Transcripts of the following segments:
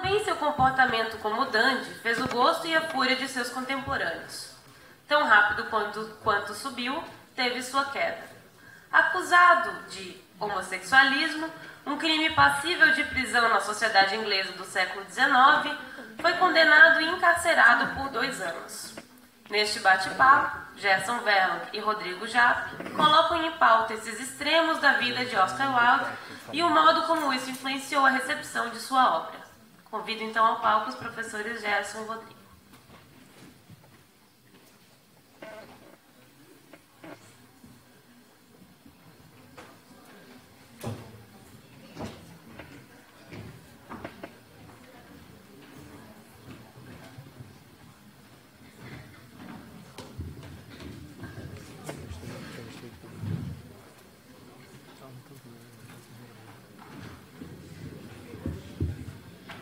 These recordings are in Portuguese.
Também seu comportamento como dandy fez o gosto e a fúria de seus contemporâneos. Tão rápido quanto subiu, teve sua queda. Acusado de homossexualismo, um crime passível de prisão na sociedade inglesa do século XIX, foi condenado e encarcerado por 2 anos. Neste bate-papo, Gerson Verlag e Rodrigo Japp colocam em pauta esses extremos da vida de Oscar Wilde e o modo como isso influenciou a recepção de sua obra. Convido então ao palco os professores Gerson e Rodrigo.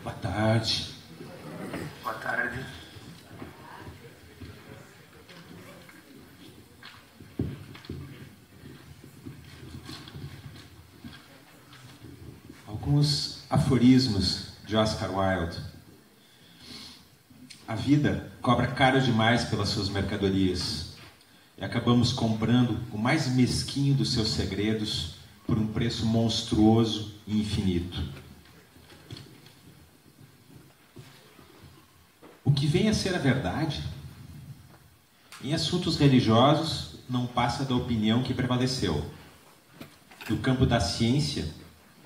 Boa tarde. Boa tarde. Alguns aforismos de Oscar Wilde. A vida cobra caro demais pelas suas mercadorias e acabamos comprando o mais mesquinho dos seus segredos por um preço monstruoso e infinito. O que vem a ser a verdade, em assuntos religiosos, não passa da opinião que prevaleceu. No campo da ciência,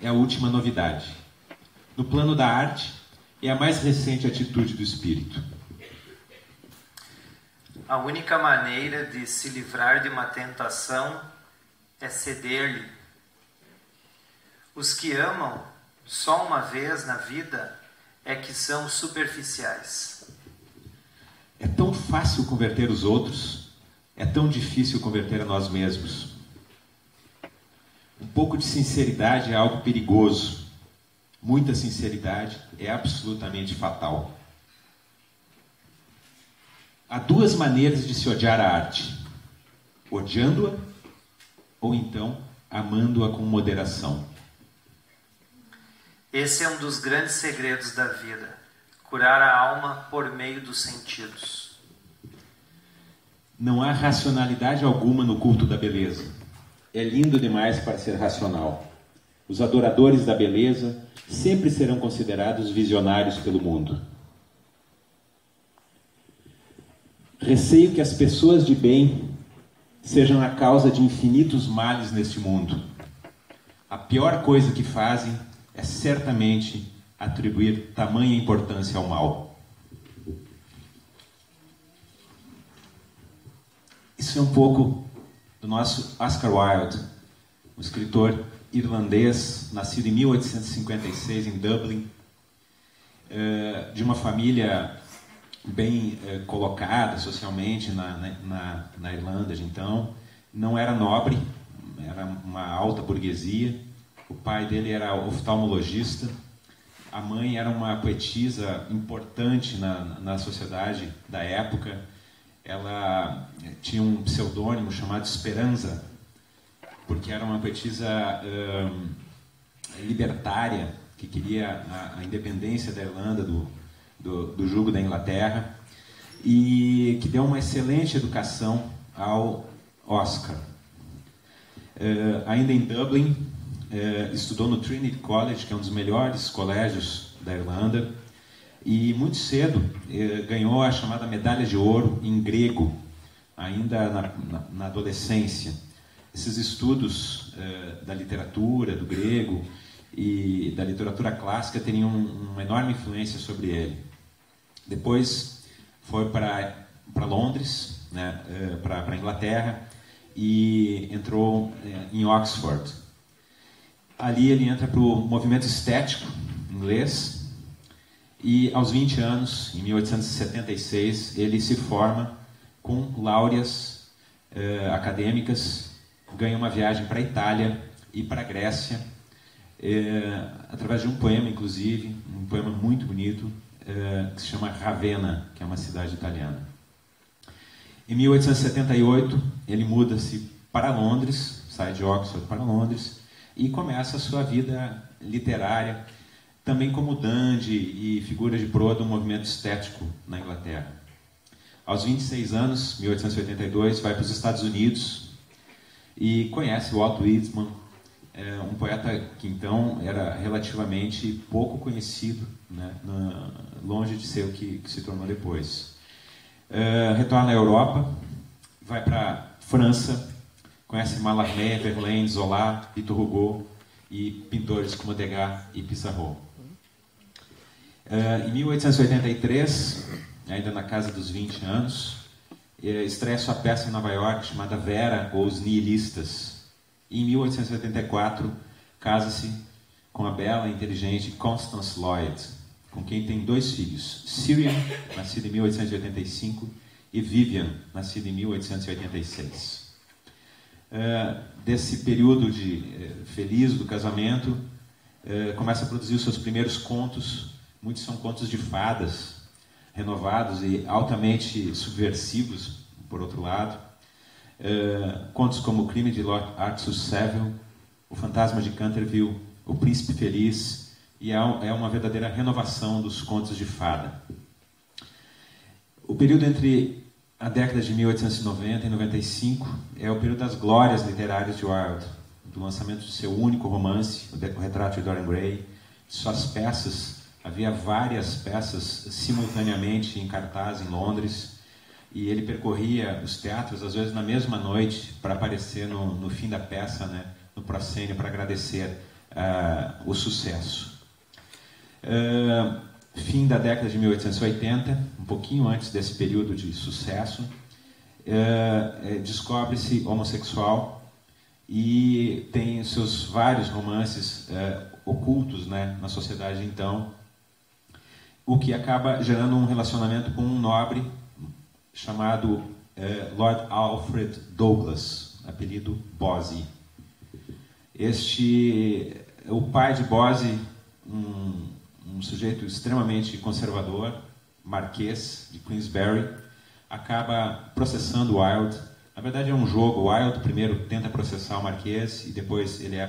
é a última novidade. No plano da arte, é a mais recente atitude do espírito. A única maneira de se livrar de uma tentação é ceder-lhe. Os que amam só uma vez na vida é que são superficiais. É tão fácil converter os outros, é tão difícil converter a nós mesmos. Um pouco de sinceridade é algo perigoso. Muita sinceridade é absolutamente fatal. Há 2 maneiras de se odiar a arte: odiando-a ou então amando-a com moderação. Esse é um dos grandes segredos da vida: curar a alma por meio dos sentidos. Não há racionalidade alguma no culto da beleza. É lindo demais para ser racional. Os adoradores da beleza sempre serão considerados visionários pelo mundo. Receio que as pessoas de bem sejam a causa de infinitos males neste mundo. A pior coisa que fazem é certamente atribuir tamanha importância ao mal. Isso é um pouco do nosso Oscar Wilde, um escritor irlandês, nascido em 1856 em Dublin, de uma família bem colocada socialmente na Irlanda de então. Não era nobre, era uma alta burguesia. O pai dele era oftalmologista. A mãe era uma poetisa importante na sociedade da época. Ela tinha um pseudônimo chamado Esperanza, porque era uma poetisa libertária, que queria a independência da Irlanda do jugo da Inglaterra, e que deu uma excelente educação ao Oscar. Ainda em Dublin, estudou no Trinity College, que é um dos melhores colégios da Irlanda, e muito cedo ganhou a chamada medalha de ouro em grego, ainda na adolescência. Esses estudos da literatura, do grego e da literatura clássica teriam uma enorme influência sobre ele. Depois foi para Londres, né, para a Inglaterra, e entrou em Oxford. Ali ele entra para o movimento estético inglês, e aos 20 anos, em 1876, ele se forma com láureas acadêmicas, ganha uma viagem para a Itália e para a Grécia, através de um poema, inclusive, um poema muito bonito, que se chama Ravenna, que é uma cidade italiana. Em 1878, ele muda-se para Londres, sai de Oxford para Londres, e começa a sua vida literária, também como dandy e figura de proa do movimento estético na Inglaterra. Aos 26 anos, 1882, vai para os Estados Unidos e conhece Walt Whitman, um poeta que então era relativamente pouco conhecido, né, longe de ser o que se tornou depois. Retorna à Europa, vai para a França, conhece Mallarmé, Verlaine, Zola, Victor Hugo e pintores como Degas e Pissarro. Em 1883, ainda na casa dos 20 anos, estreia sua peça em Nova York chamada Vera ou Os Nihilistas. E em 1884, casa-se com a bela e inteligente Constance Lloyd, com quem tem 2 filhos, Syrian, nascido em 1885, e Vivian, nascido em 1886. Desse período feliz do casamento, começa a produzir os seus primeiros contos. Muitos são contos de fadas, renovados e altamente subversivos, por outro lado. Contos como O Crime de Lord Arthur Savile, O Fantasma de Canterville, O Príncipe Feliz, e é uma verdadeira renovação dos contos de fada. O período entre a década de 1890 e 95 é o período das glórias literárias de Wilde, do lançamento de seu único romance, O Retrato de Dorian Gray, suas peças. Havia várias peças simultaneamente em cartaz em Londres, e ele percorria os teatros, às vezes na mesma noite, para aparecer no fim da peça, né, no proscênio, para agradecer o sucesso. Fim da década de 1880, um pouquinho antes desse período de sucesso, descobre-se homossexual e tem seus vários romances ocultos, né, na sociedade então, o que acaba gerando um relacionamento com um nobre chamado Lord Alfred Douglas, apelido Bosie. O pai de Bosie, um sujeito extremamente conservador, marquês de Queensberry, acaba processando Wilde. Na verdade é um jogo. Wilde primeiro tenta processar o marquês e depois ele é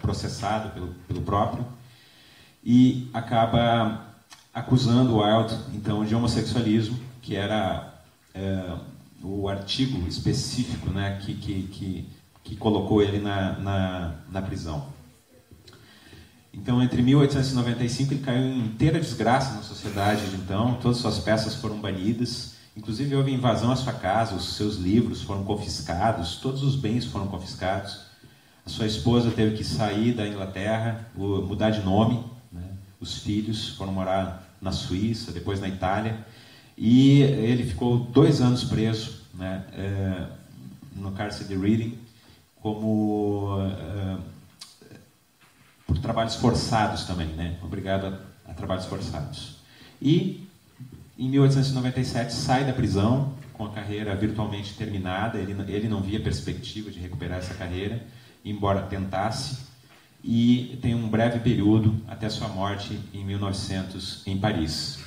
processado pelo próprio, e acaba acusando Wilde então de homossexualismo, que era o artigo específico, né, que colocou ele na prisão. Então, entre 1895, ele caiu em inteira desgraça na sociedade. Então, todas suas peças foram banidas. Inclusive, houve invasão à sua casa, os seus livros foram confiscados, todos os bens foram confiscados. A sua esposa teve que sair da Inglaterra, mudar de nome, né? Os filhos foram morar na Suíça, depois na Itália. E ele ficou 2 anos preso, né, no cárcere de Reading, por trabalhos forçados também, né? Obrigado a trabalhos forçados. E em 1897 sai da prisão com a carreira virtualmente terminada. Ele não via perspectiva de recuperar essa carreira, embora tentasse, e tem um breve período até sua morte em 1900 em Paris.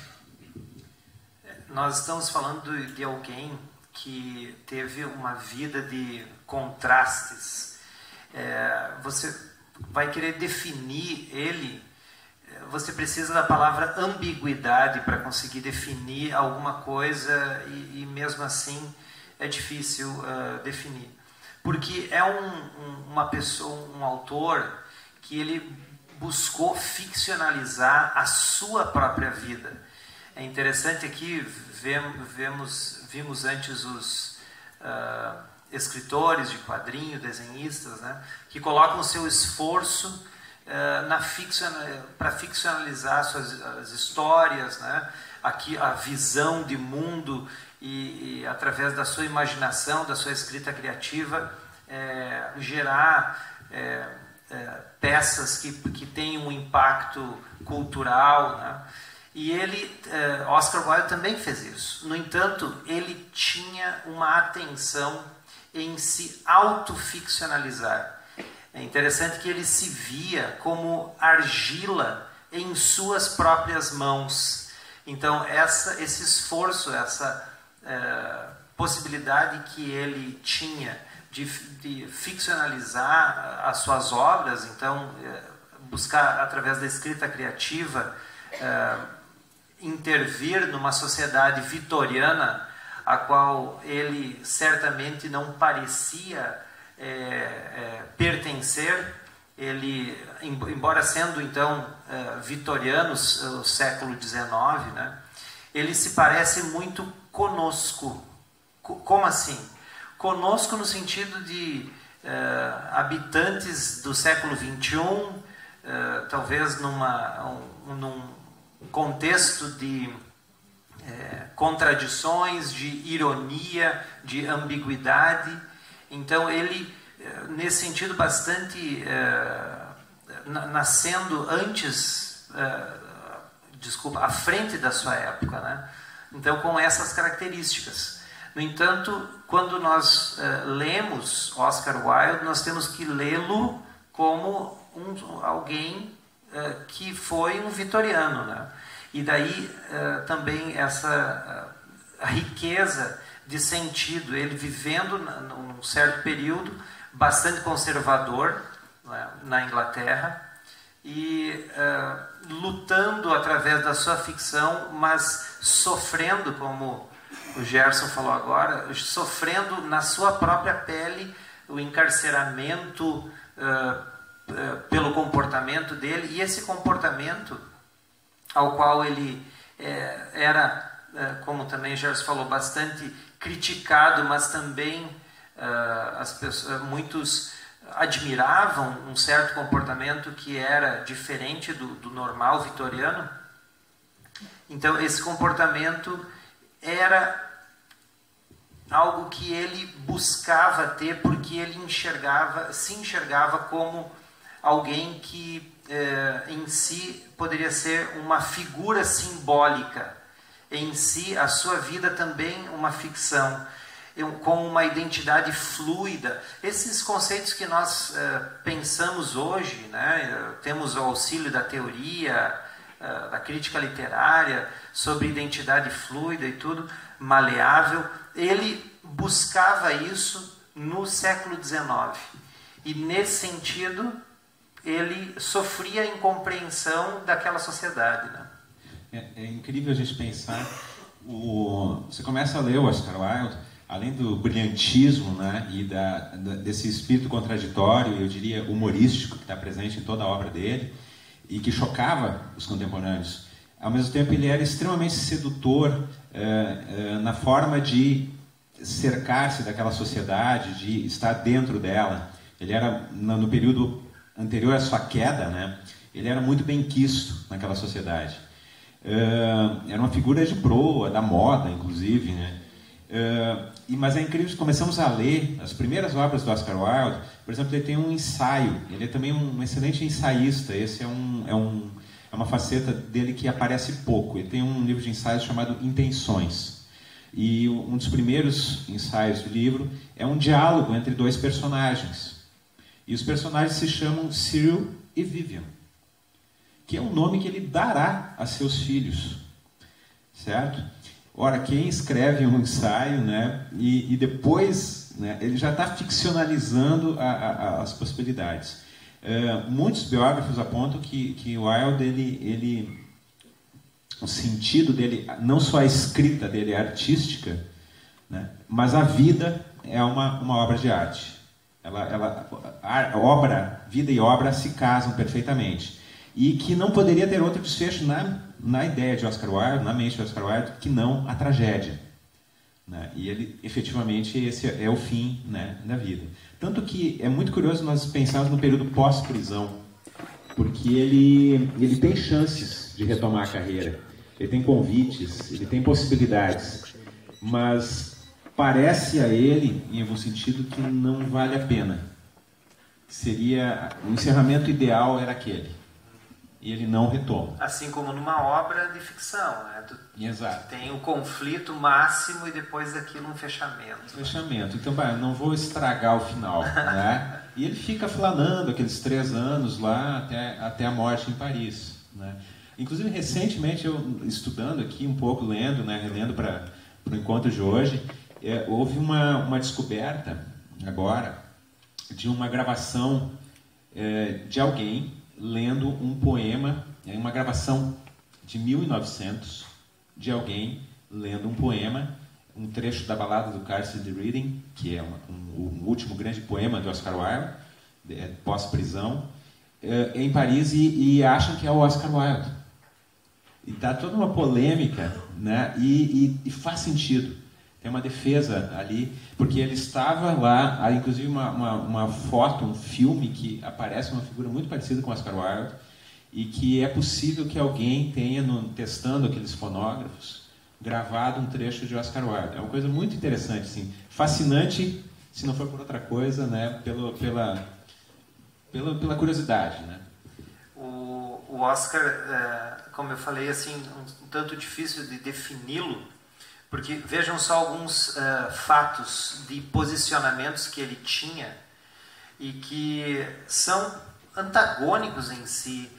Nós estamos falando de alguém que teve uma vida de contrastes. Você vai querer definir ele, você precisa da palavra ambiguidade para conseguir definir alguma coisa, e mesmo assim é difícil definir. Porque é uma pessoa, um autor que ele buscou ficcionalizar a sua própria vida. É interessante aqui, vimos antes os escritores de quadrinhos, desenhistas, né, que colocam o seu esforço para ficcionalizar as histórias, né, aqui a visão de mundo, e através da sua imaginação, da sua escrita criativa, gerar peças que têm um impacto cultural, né? E Oscar Wilde também fez isso. No entanto, ele tinha uma atenção em se autoficcionalizar. É interessante que ele se via como argila em suas próprias mãos. Então, esse esforço, essa possibilidade que ele tinha de ficcionalizar as suas obras, então, buscar, através da escrita criativa, intervir numa sociedade vitoriana a qual ele certamente não parecia pertencer. Ele, embora sendo então vitorianos, o século XIX, né, ele se parece muito conosco. Como assim? Conosco no sentido de habitantes do século XXI, talvez num contexto de contradições, de ironia, de ambiguidade. Então ele, nesse sentido, bastante nascendo antes, à frente da sua época, né? Então, com essas características. No entanto, quando nós lemos Oscar Wilde, nós temos que lê-lo como alguém que foi um vitoriano, né? E daí também essa riqueza de sentido, ele vivendo num certo período bastante conservador, né, na Inglaterra, e lutando através da sua ficção, mas sofrendo, como o Gerson falou agora, sofrendo na sua própria pele o encarceramento pelo comportamento dele, e esse comportamento ao qual ele era, como também o Gerson falou, bastante criticado, mas também muitos admiravam um certo comportamento que era diferente do normal vitoriano. Então esse comportamento era algo que ele buscava ter, porque ele se enxergava como alguém que em si poderia ser uma figura simbólica, em si a sua vida também uma ficção, com uma identidade fluida. Esses conceitos que nós pensamos hoje, né, temos o auxílio da teoria, da crítica literária, sobre identidade fluida e tudo, maleável, ele buscava isso no século XIX. E nesse sentido, ele sofria a incompreensão daquela sociedade, né? É incrível a gente pensar. Você começa a ler o Oscar Wilde, além do brilhantismo, né, e desse espírito contraditório, eu diria humorístico, que está presente em toda a obra dele, e que chocava os contemporâneos. Ao mesmo tempo, ele era extremamente sedutor na forma de cercar-se daquela sociedade, de estar dentro dela. Ele era, no período anterior à sua queda, né, ele era muito benquisto naquela sociedade. Era uma figura de proa, da moda, inclusive, né? Mas é incrível, começamos a ler as primeiras obras do Oscar Wilde. Por exemplo, ele tem um ensaio, ele é também um excelente ensaísta. Esse é uma faceta dele que aparece pouco. Ele tem um livro de ensaios chamado Intenções, e um dos primeiros ensaios do livro é um diálogo entre dois personagens, e os personagens se chamam Cyril e Vivian, que é um nome que ele dará a seus filhos, certo? Ora, quem escreve um ensaio, né, e depois, né, ele já está ficcionalizando as possibilidades. Muitos biógrafos apontam que o Wilde, o sentido dele, não só a escrita dele é artística, né, mas a vida é uma obra de arte. Vida e obra se casam perfeitamente. E que não poderia ter outro desfecho na ideia de Oscar Wilde, na mente de Oscar Wilde, que não a tragédia, né? E ele, efetivamente, esse é o fim, né, da vida. Tanto que é muito curioso nós pensarmos no período pós-prisão, porque ele tem chances de retomar a carreira, ele tem convites, ele tem possibilidades, mas parece a ele, em algum sentido, que não vale a pena. O encerramento ideal era aquele. E ele não retoma. Assim como numa obra de ficção, né? Exato. Tem o conflito máximo e depois daquilo um fechamento. Então, não vou estragar o final, né? E ele fica flanando aqueles 3 anos lá até a morte em Paris, né? Inclusive, recentemente, eu estudando aqui um pouco, lendo, né, relendo para o encontro de hoje, houve uma descoberta agora de uma gravação de alguém lendo um poema, uma gravação de 1900 de alguém lendo um poema, um trecho da balada do Carcere Reading, que é o último grande poema de Oscar Wilde, pós-prisão, em Paris, e acham que é o Oscar Wilde. E dá toda uma polêmica, né? E faz sentido. Tem uma defesa ali, porque ele estava lá, há inclusive uma foto, um filme que aparece uma figura muito parecida com Oscar Wilde, e que é possível que alguém tenha, testando aqueles fonógrafos, gravado um trecho de Oscar Wilde. É uma coisa muito interessante, assim, fascinante, se não for por outra coisa, né? Pela curiosidade, né? O Oscar, como eu falei, assim, um tanto difícil de defini-lo, porque vejam só alguns fatos de posicionamentos que ele tinha e que são antagônicos em si,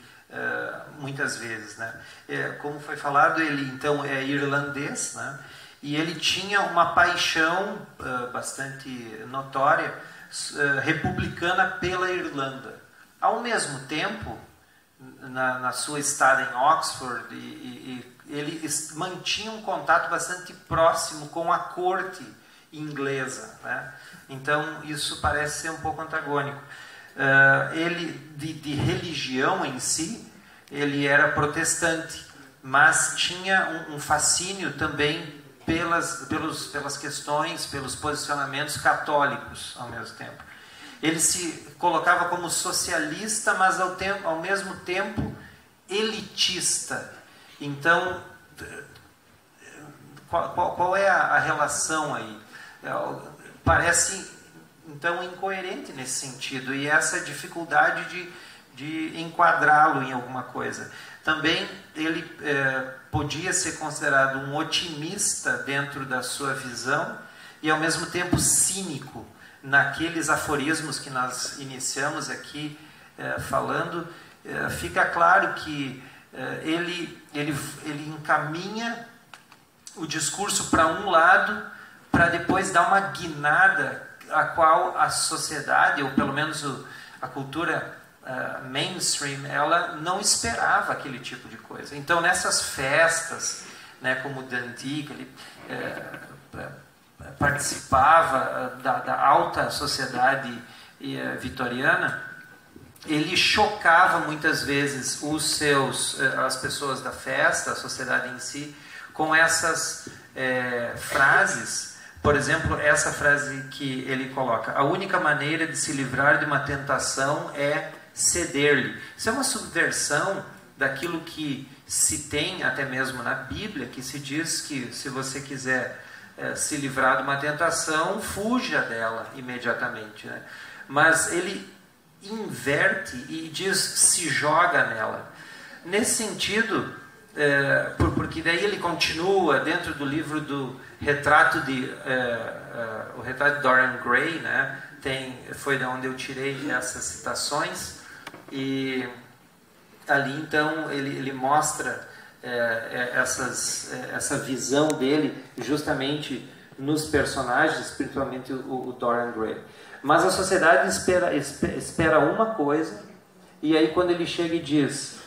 muitas vezes, né? Como foi falado, ele então é irlandês, né? E ele tinha uma paixão bastante notória republicana pela Irlanda. Ao mesmo tempo, na sua estada em Oxford, ele mantinha um contato bastante próximo com a corte inglesa, né? Então isso parece ser um pouco antagônico. Ele de religião em si, ele era protestante, mas tinha um fascínio também pelas questões, pelos posicionamentos católicos ao mesmo tempo. Ele se colocava como socialista, mas ao mesmo tempo elitista. Então, qual é a relação aí? Parece, então, incoerente nesse sentido, e essa dificuldade de enquadrá-lo em alguma coisa. Também ele podia ser considerado um otimista dentro da sua visão e, ao mesmo tempo, cínico naqueles aforismos que nós iniciamos aqui falando. Fica claro que ele encaminha o discurso para um lado para depois dar uma guinada a qual a sociedade, ou pelo menos a cultura mainstream, ela não esperava aquele tipo de coisa. Então, nessas festas, né, como o Dundee, que ele participava da alta sociedade vitoriana, ele chocava muitas vezes as pessoas da festa, a sociedade em si, com essas frases. Por exemplo, essa frase que ele coloca: a única maneira de se livrar de uma tentação é ceder-lhe. Isso é uma subversão daquilo que se tem até mesmo na Bíblia, que se diz que se você quiser se livrar de uma tentação, fuja dela imediatamente, né? Mas ele inverte e diz: se joga nela. Nesse sentido, porque daí ele continua dentro do livro do retrato o retrato de Dorian Gray, né? Foi de onde eu tirei essas citações, e ali então ele mostra essa visão dele justamente nos personagens, principalmente o Dorian Gray. Mas a sociedade espera uma coisa, e aí quando ele chega e diz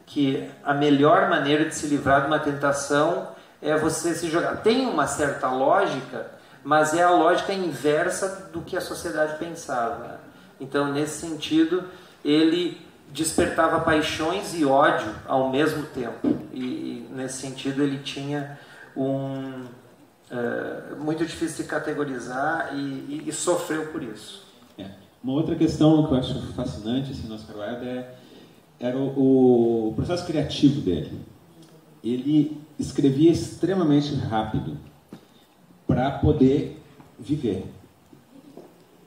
que a melhor maneira de se livrar de uma tentação é você se jogar. Tem uma certa lógica, mas é a lógica inversa do que a sociedade pensava. Então, nesse sentido, ele despertava paixões e ódio ao mesmo tempo. E nesse sentido, ele tinha muito difícil de categorizar e sofreu por isso. Uma outra questão que eu acho fascinante assim, no Oscar Wilde era o processo criativo dele. Ele escrevia extremamente rápido para poder viver.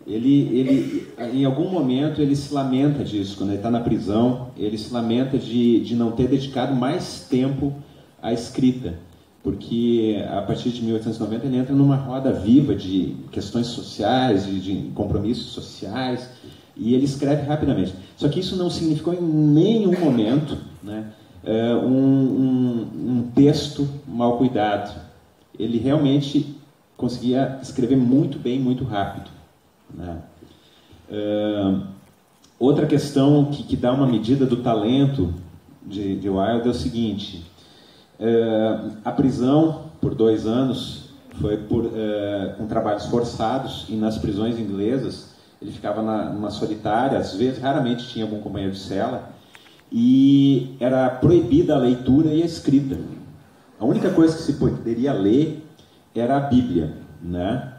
Ele, em algum momento, ele se lamenta disso. Quando ele está na prisão, ele se lamenta de não ter dedicado mais tempo à escrita, porque a partir de 1890 ele entra numa roda viva de questões sociais, de compromissos sociais, e ele escreve rapidamente. Só que isso não significou em nenhum momento, né, um texto mal cuidado. Ele realmente conseguia escrever muito bem, muito rápido, né? Outra questão que dá uma medida do talento de Wilde é o seguinte: a prisão por 2 anos foi com trabalhos forçados, e nas prisões inglesas ele ficava numa solitária, às vezes, raramente tinha algum companheiro de cela, e era proibida a leitura e a escrita. A única coisa que se poderia ler era a Bíblia, né?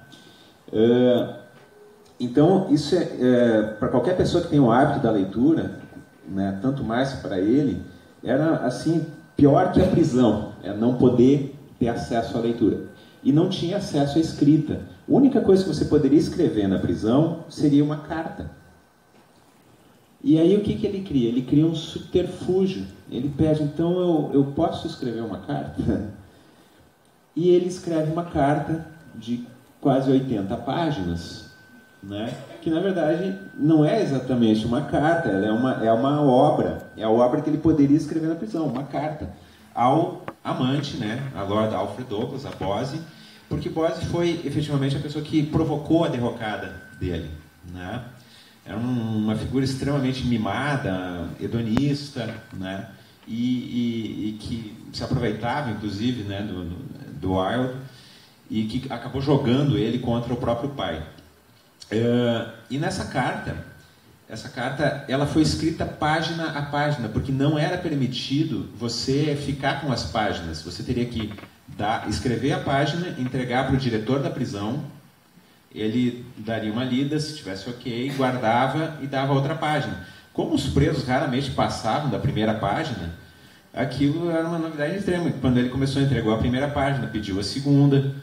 Então, isso para qualquer pessoa que tem o hábito da leitura, né, tanto mais para ele, era assim, pior que a prisão, não poder ter acesso à leitura. E não tinha acesso à escrita. A única coisa que você poderia escrever na prisão seria uma carta. E aí o que ele cria? Ele cria um subterfúgio. Ele pede, então eu posso escrever uma carta? E ele escreve uma carta de quase 80 páginas, né? Que na verdade não é exatamente uma carta, ela é uma obra, é a obra que ele poderia escrever na prisão, uma carta ao amante, né? A Lord Alfred Douglas, a Bose, porque Bose foi efetivamente a pessoa que provocou a derrocada dele, né? Era uma figura extremamente mimada, hedonista, né? E que se aproveitava, inclusive, né, do Wilde, e que acabou jogando ele contra o próprio pai. E essa carta ela foi escrita página a página, porque não era permitido você ficar com as páginas. Você teria que escrever a página, entregar para o diretor da prisão, ele daria uma lida, se tivesse ok, guardava e dava outra página. Como os presos raramente passavam da primeira página, aquilo era uma novidade extrema. Quando ele começou, entregou a primeira página, pediu a segunda,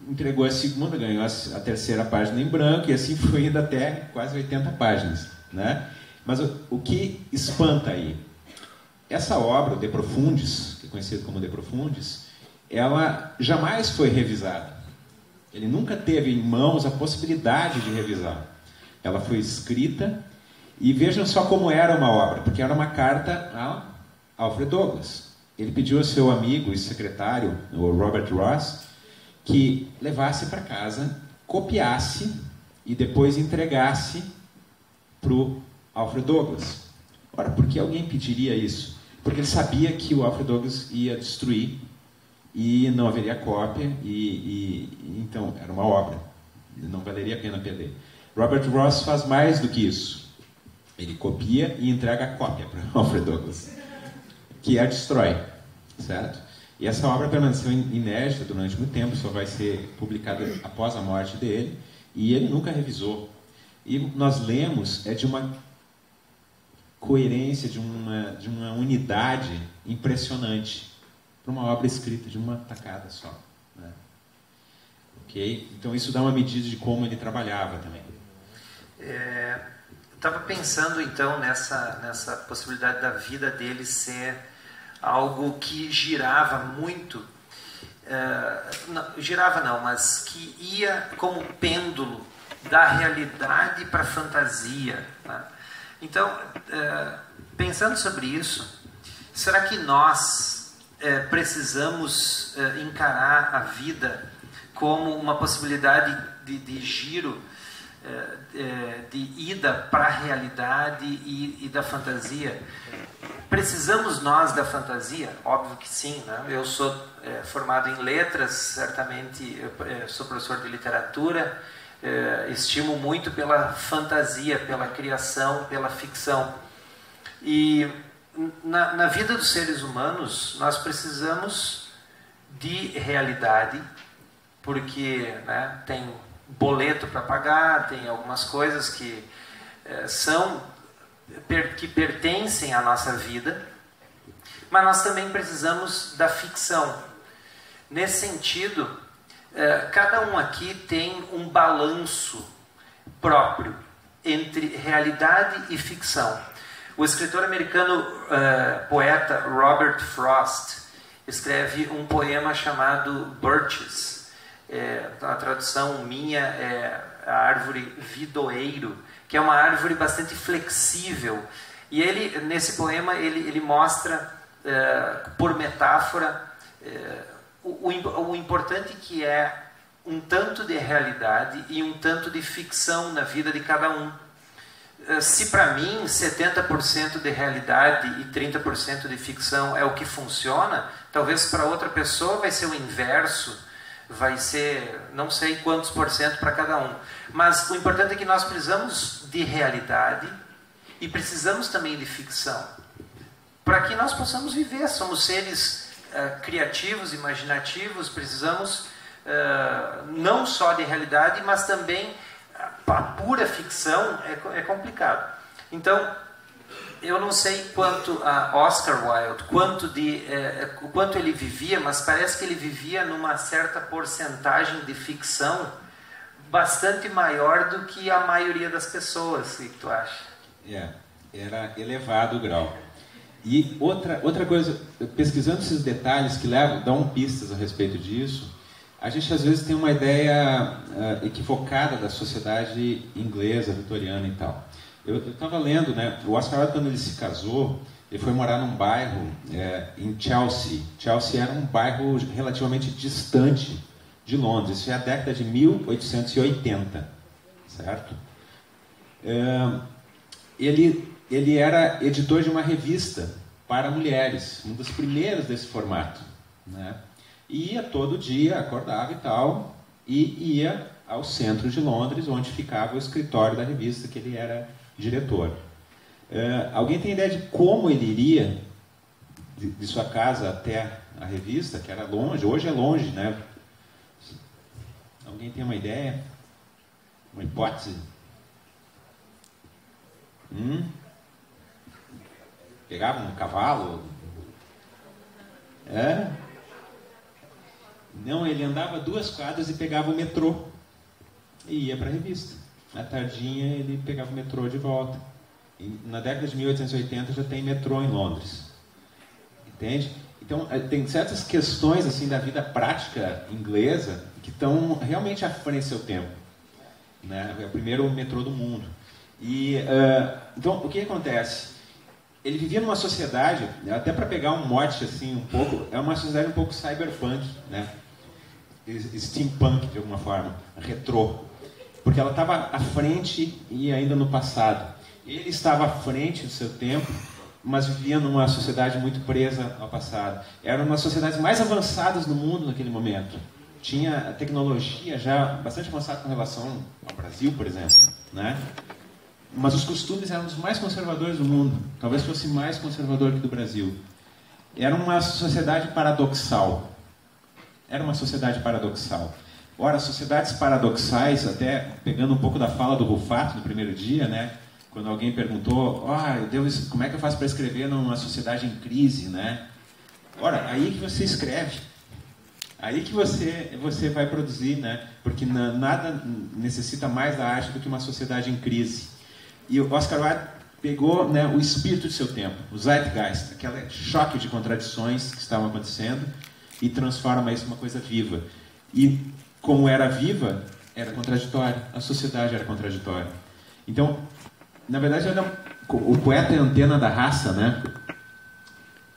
entregou a segunda, ganhou a terceira página em branco, e assim foi indo até quase 80 páginas, né? Mas o que espanta aí? Essa obra, o De Profundis, que é conhecido como De Profundis, ela jamais foi revisada. Ele nunca teve em mãos a possibilidade de revisar. Ela foi escrita, e vejam só como era uma obra, porque era uma carta a Alfred Douglas. Ele pediu ao seu amigo e secretário, o Robert Ross, que levasse para casa, copiasse e depois entregasse para o Alfred Douglas. Ora, por que alguém pediria isso? Porque ele sabia que o Alfred Douglas ia destruir e não haveria cópia, então era uma obra, não valeria a pena perder. Robert Ross faz mais do que isso. Ele copia e entrega a cópia para Alfred Douglas, que a destrói, certo? E essa obra permaneceu inédita durante muito tempo, só vai ser publicada após a morte dele, e ele nunca revisou. E nós lemos de uma coerência, de uma unidade impressionante, para uma obra escrita de uma tacada só, né? Ok? Então isso dá uma medida de como ele trabalhava também. Estava pensando então nessa possibilidade da vida dele ser algo que girava muito, mas que ia como pêndulo da realidade para a fantasia, né? Então, pensando sobre isso, será que nós precisamos encarar a vida como uma possibilidade de giro, de ida para a realidade e da fantasia? Precisamos nós da fantasia? Óbvio que sim, né? Eu sou formado em letras, certamente sou professor de literatura, estimo muito pela fantasia, pela criação, pela ficção. E na vida dos seres humanos nós precisamos de realidade, porque, né, tem boleto para pagar, tem algumas coisas que que pertencem à nossa vida, mas nós também precisamos da ficção. Nesse sentido, cada um aqui tem um balanço próprio entre realidade e ficção. O escritor americano, poeta Robert Frost, escreve um poema chamado Birches. A tradução minha é a árvore vidoeiro, que é uma árvore bastante flexível. E ele, nesse poema, ele mostra, por metáfora, o importante que é um tanto de realidade e um tanto de ficção na vida de cada um. se para mim 70% de realidade e 30% de ficção é o que funciona, talvez para outra pessoa vai ser o inverso, vai ser não sei quantos por cento para cada um. Mas o importante é que nós precisamos de realidade e precisamos também de ficção, para que nós possamos viver. Somos seres criativos, imaginativos, precisamos não só de realidade, mas também a pura ficção é complicado. Então, eu não sei quanto a Oscar Wilde, quanto ele vivia, mas parece que ele vivia numa certa porcentagem de ficção bastante maior do que a maioria das pessoas. O que tu acha? Era elevado o grau. E outra coisa, pesquisando esses detalhes que dão pistas a respeito disso, a gente às vezes tem uma ideia equivocada da sociedade inglesa, vitoriana e tal. Eu estava lendo, né, o Oscar Wilde, quando ele se casou, ele foi morar num bairro em Chelsea. Chelsea era um bairro relativamente distante de Londres. Isso é a década de 1880, certo? Ele era editor de uma revista para mulheres, uma das primeiras desse formato, né? Ia todo dia, acordava e tal, e ia ao centro de Londres, onde ficava o escritório da revista, que ele era diretor. Alguém tem ideia de como ele iria de sua casa até a revista, que era longe? Hoje é longe, né? Alguém tem uma ideia? Uma hipótese? Pegava um cavalo? Não, ele andava 2 quadras e pegava o metrô e ia para a revista. À tardinha ele pegava o metrô de volta. E na década de 1880 já tem metrô em Londres. Entende? Então tem certas questões assim da vida prática inglesa que estão realmente à frente do seu tempo, né? É o primeiro metrô do mundo. Então o que acontece? Ele vivia numa sociedade, até para pegar um mote assim um pouco, é uma sociedade um pouco cyberpunk, né? Steampunk de alguma forma, retrô, porque ela estava à frente e ainda no passado. Ele estava à frente do seu tempo, mas vivia numa sociedade muito presa ao passado. Era uma das sociedades mais avançadas do mundo naquele momento. Tinha a tecnologia já bastante avançada com relação ao Brasil, por exemplo, né? Mas os costumes eram os mais conservadores do mundo. Talvez fosse mais conservador que do Brasil. Era uma sociedade paradoxal. Ora, sociedades paradoxais, até pegando um pouco da fala do Rufato no primeiro dia, né? Quando alguém perguntou, como é que eu faço para escrever numa sociedade em crise, né? Ora, aí que você escreve. Aí que você vai produzir, né? Porque nada necessita mais da arte do que uma sociedade em crise. E o Oscar Wilde pegou, né, o espírito do seu tempo, o Zeitgeist, aquele choque de contradições que estavam acontecendo, e transforma isso numa coisa viva. E como era viva, era contraditória. A sociedade era contraditória. Então, na verdade, o poeta é a antena da raça, né?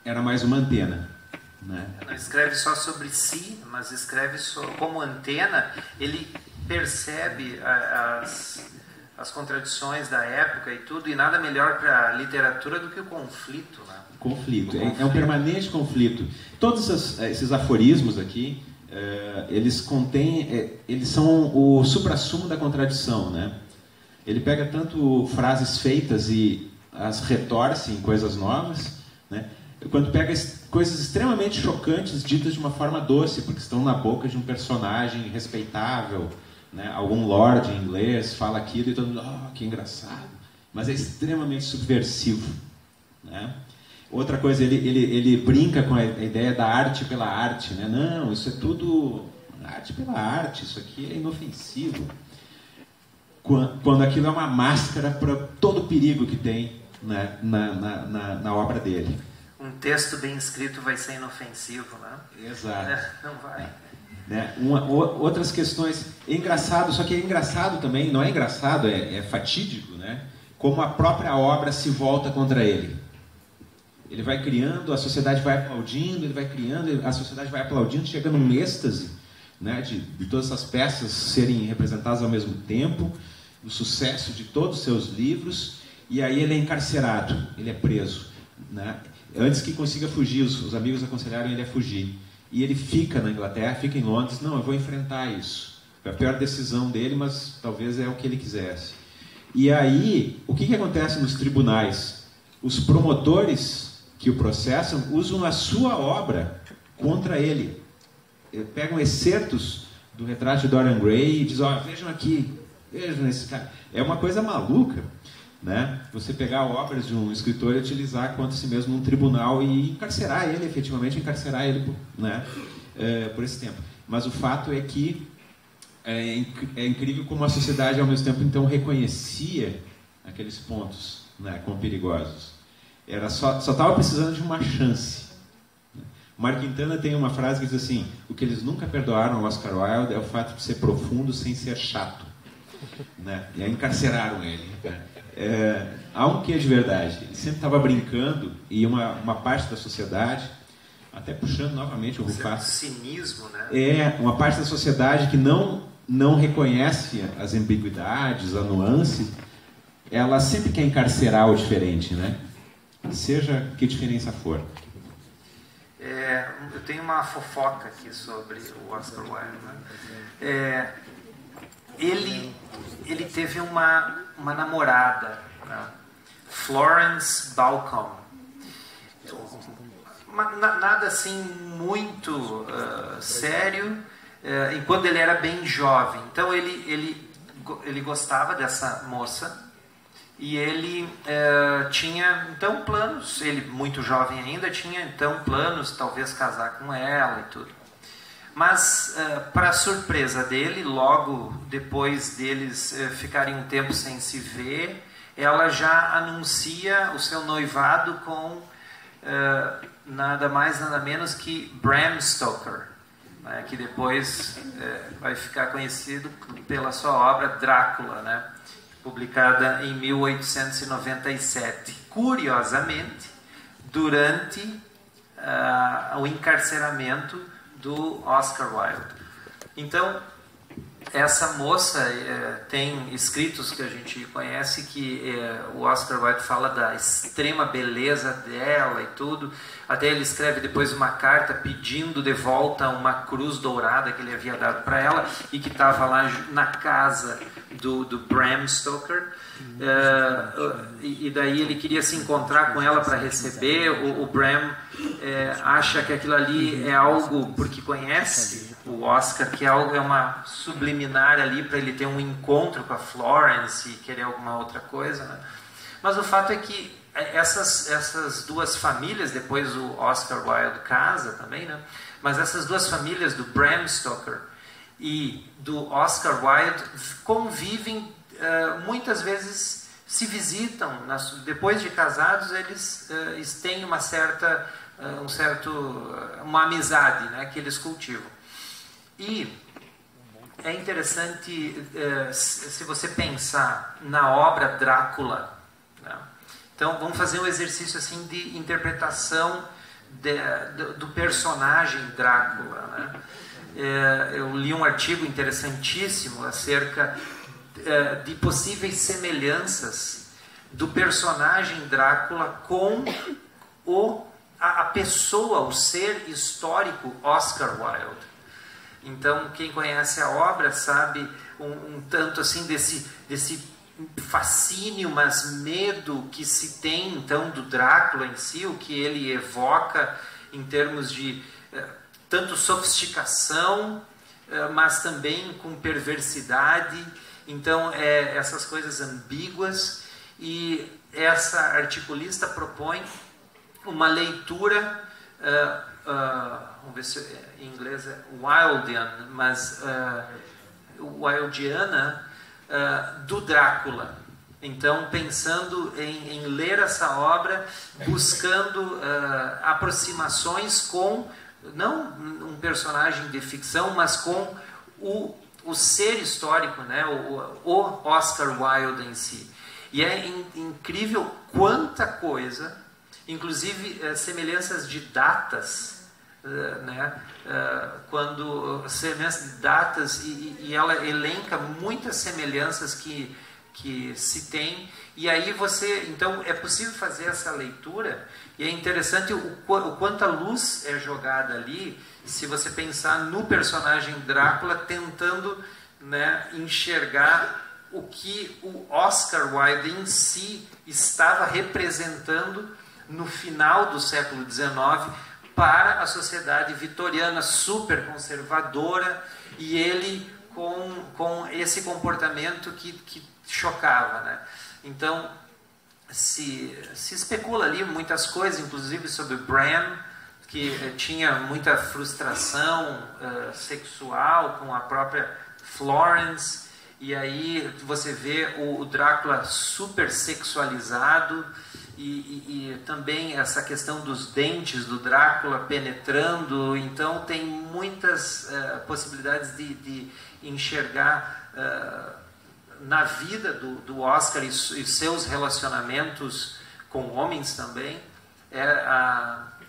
Era mais uma antena, né? Não escreve só sobre si, mas escreve como antena. Ele percebe as contradições da época e tudo, e nada melhor para a literatura do que o conflito, né? Conflito. É um permanente conflito. Todos esses aforismos aqui, eles são o suprassumo da contradição, né? Ele pega tanto frases feitas e as retorce em coisas novas, né? Quanto pega coisas extremamente chocantes ditas de uma forma doce, porque estão na boca de um personagem respeitável, né? Algum lord inglês fala aquilo e todo mundo, que engraçado, mas é extremamente subversivo, né? Outra coisa, ele brinca com a ideia da arte pela arte, né? Não, isso é tudo arte pela arte, isso aqui é inofensivo. Quando aquilo é uma máscara para todo o perigo que tem, né, na obra dele. Um texto bem escrito vai ser inofensivo, né? Exato. Não vai. Né? Outras questões, é engraçado, só que é engraçado também, não é engraçado, é fatídico, né? Como a própria obra se volta contra ele. Ele vai criando, a sociedade vai aplaudindo, ele vai criando, a sociedade vai aplaudindo, chega num êxtase, né, de todas essas peças serem representadas ao mesmo tempo, o sucesso de todos os seus livros, e aí ele é encarcerado, ele é preso, né? Antes que consiga fugir, os amigos aconselharam ele a fugir. E ele fica na Inglaterra, fica em Londres, não, eu vou enfrentar isso. Foi a pior decisão dele, mas talvez é o que ele quisesse. E aí, o que acontece nos tribunais? Os promotores que o processam usam a sua obra contra ele. Pegam excertos do retrato de Dorian Gray e dizem, ó, vejam aqui, vejam esse cara. É uma coisa maluca, né? Você pegar obras de um escritor e utilizar contra si mesmo num tribunal e encarcerar ele, efetivamente encarcerar ele, né? Por esse tempo. Mas o fato é que é incrível como a sociedade ao mesmo tempo então reconhecia aqueles pontos, né, como perigosos. Era só estava precisando de uma chance. Mark Quintana tem uma frase que diz assim: o que eles nunca perdoaram ao Oscar Wilde é o fato de ser profundo sem ser chato, né? E aí encarceraram ele, né? Há um quê de verdade. Ele sempre estava brincando e uma parte da sociedade, até puxando novamente o Rufus, cinismo, né? Uma parte da sociedade que não reconhece as ambiguidades, a nuance, ela sempre quer encarcerar o diferente, né? Seja que diferença for. Eu tenho uma fofoca aqui sobre o Oscar Wilde, né? Ele teve uma namorada, né? Florence Balcom. Nada assim muito sério, enquanto ele era bem jovem. Então ele gostava dessa moça e ele tinha então planos. Ele muito jovem ainda tinha então planos, talvez casar com ela e tudo. Mas para surpresa dele, logo depois deles ficarem um tempo sem se ver, ela já anuncia o seu noivado com nada mais, nada menos que Bram Stoker, né, que depois vai ficar conhecido pela sua obra Drácula, né, publicada em 1897. Curiosamente, durante o encarceramento do Oscar Wilde. Então, essa moça tem escritos que a gente conhece que o Oscar Wilde fala da extrema beleza dela e tudo. Até ele escreve depois uma carta pedindo de volta uma cruz dourada que ele havia dado para ela e que estava lá na casa do Bram Stoker. E daí ele queria se encontrar com ela para receber. O Bram acha que aquilo ali é algo, porque conhece o Oscar, que é uma subliminar ali para ele ter um encontro com a Florence e querer alguma outra coisa, né? Mas o fato é que essas duas famílias, depois o Oscar Wilde casa também, né? Mas essas duas famílias, do Bram Stoker e do Oscar Wilde, convivem, muitas vezes se visitam, depois de casados eles têm uma amizade, né, que eles cultivam. E é interessante se você pensar na obra Drácula, né? Então vamos fazer um exercício assim de interpretação do personagem Drácula, né? Eu li um artigo interessantíssimo acerca de possíveis semelhanças do personagem Drácula com a pessoa, o ser histórico Oscar Wilde. Então, quem conhece a obra sabe um tanto assim desse fascínio, mas medo que se tem então do Drácula em si, o que ele evoca em termos de tanto sofisticação, mas também com perversidade. Então, essas coisas ambíguas. E essa articulista propõe uma leitura, vamos ver se em inglês é Wildian, mas wildiana, do Drácula. Então, pensando em ler essa obra, buscando aproximações com, não um personagem de ficção, mas com o ser histórico, né? o Oscar Wilde em si. E é incrível quanta coisa, inclusive semelhanças de datas, né? Quando semelhanças de datas, e ela elenca muitas semelhanças que que se tem. E aí você, então, é possível fazer essa leitura, e é interessante o quanto a luz é jogada ali, se você pensar no personagem Drácula tentando, né, enxergar o que o Oscar Wilde em si estava representando no final do século XIX para a sociedade vitoriana super conservadora, e ele com esse comportamento que chocava, né? Então se especula ali muitas coisas, inclusive sobre Bram, que tinha muita frustração sexual com a própria Florence, e aí você vê o Drácula super sexualizado, e também essa questão dos dentes do Drácula penetrando. Então tem muitas possibilidades de enxergar na vida do Oscar e seus relacionamentos com homens também,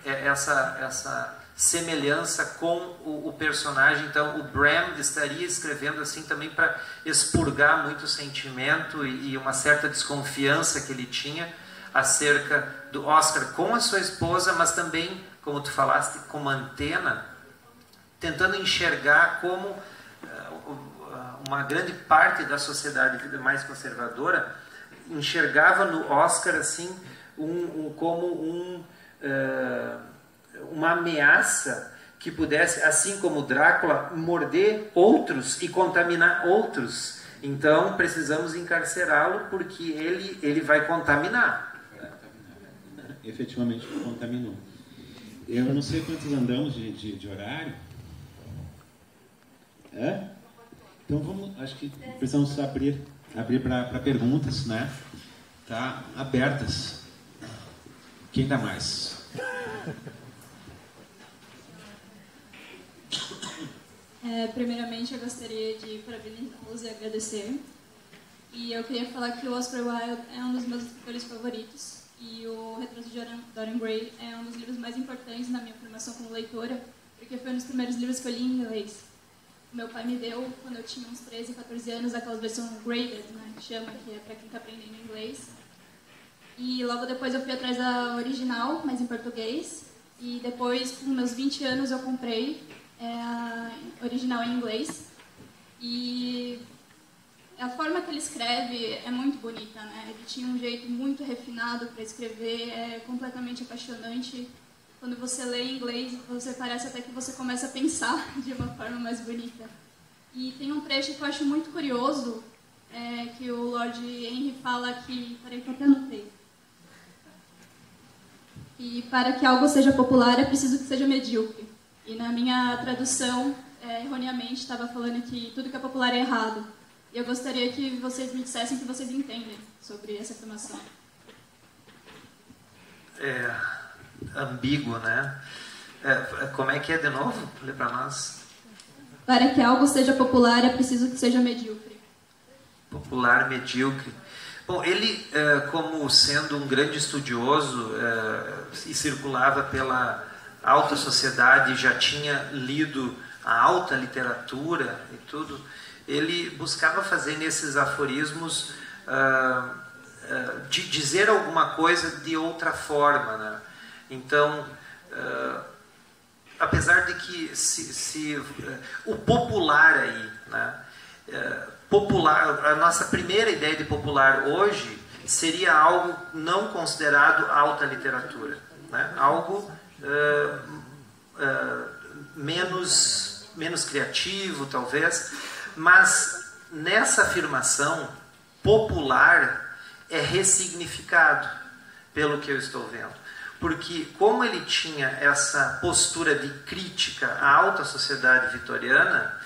essa semelhança com o personagem. Então o Bram estaria escrevendo assim também para expurgar muito sentimento e uma certa desconfiança que ele tinha acerca do Oscar com a sua esposa, mas também, como tu falaste, como antena, tentando enxergar como uma grande parte da sociedade mais conservadora enxergava no Oscar assim como uma ameaça que pudesse, assim como Drácula, morder outros e contaminar outros. Então precisamos encarcerá-lo porque ele vai contaminar. Efetivamente contaminou. Eu não sei quantos andamos de horário. Então vamos, acho que precisamos abrir para perguntas, né? Tá abertas. Quem dá mais? Primeiramente eu gostaria de parabenizá-los e agradecer. E eu queria falar que o Oscar Wilde é um dos meus escritores favoritos. E o Retrato de Dorian Gray é um dos livros mais importantes na minha formação como leitora, porque foi um dos primeiros livros que eu li em inglês. Meu pai me deu, quando eu tinha uns 13, 14 anos, aquela versão graded, né, que chama, que é para quem está aprendendo inglês. E logo depois eu fui atrás da original, mas em português. E depois, com meus 20 anos, eu comprei a original em inglês. E a forma que ele escreve é muito bonita, né? Ele tinha um jeito muito refinado para escrever, é completamente apaixonante. Quando você lê em inglês, você parece até que você começa a pensar de uma forma mais bonita. E tem um trecho que eu acho muito curioso, que o Lord Henry fala que... Peraí que eu até anotei. E para que algo seja popular é preciso que seja medíocre. E na minha tradução, erroneamente, estava falando que tudo que é popular é errado. E eu gostaria que vocês me dissessem o que vocês entendem sobre essa afirmação. Ambíguo, né? Como é que é de novo? Lê para nós. Para que algo seja popular é preciso que seja medíocre. Popular, medíocre. Bom, ele, como sendo um grande estudioso e circulava pela alta sociedade, já tinha lido a alta literatura e tudo, ele buscava fazer nesses aforismos de dizer alguma coisa de outra forma, né? Então, apesar de que o popular aí, né? Popular, a nossa primeira ideia de popular hoje seria algo não considerado alta literatura, né? Algo menos criativo, talvez, mas nessa afirmação, popular é ressignificado, pelo que eu estou vendo. Porque como ele tinha essa postura de crítica à alta sociedade vitoriana,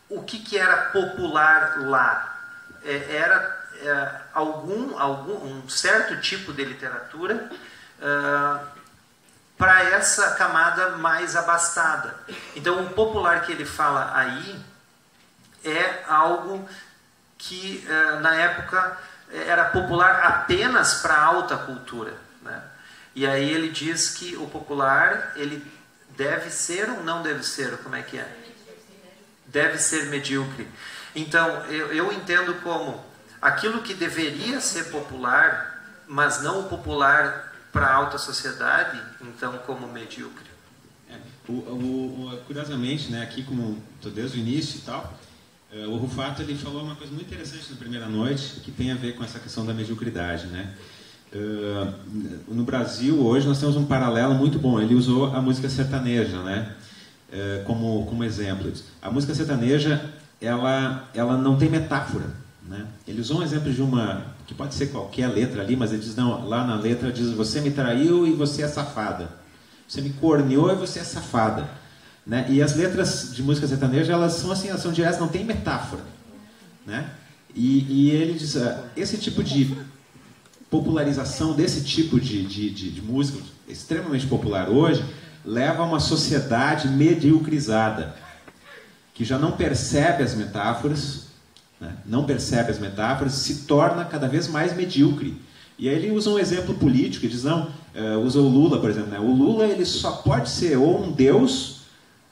o que era popular lá? Era um certo tipo de literatura para essa camada mais abastada. Então, o popular que ele fala aí é algo que, na época, era popular apenas para a alta cultura, né? E aí ele diz que o popular, ele deve ser ou não deve ser? Como é que é? Deve ser medíocre. Então, eu entendo como aquilo que deveria ser popular, mas não o popular para a alta sociedade, então como medíocre. Curiosamente, né, aqui como desde o início e tal, o Rufato ele falou uma coisa muito interessante na primeira noite, que tem a ver com essa questão da mediocridade, né? No Brasil, hoje, nós temos um paralelo muito bom. Ele usou a música sertaneja, né, como exemplo. A música sertaneja, ela não tem metáfora, né? Ele usou um exemplo de uma, que pode ser qualquer letra ali, mas ele diz, não, lá na letra diz, você me traiu e você é safada. Você me corneou e você é safada. Né? E as letras de música sertaneja, elas são assim, elas são diretas, não tem metáfora. Né? E ele diz, esse tipo de popularização desse tipo de música extremamente popular hoje leva a uma sociedade mediocrizada, que já não percebe as metáforas, né? Não percebe as metáforas, se torna cada vez mais medíocre. E aí ele usa um exemplo político, ele diz, não, usa o Lula, por exemplo, né? O Lula ele só pode ser ou um deus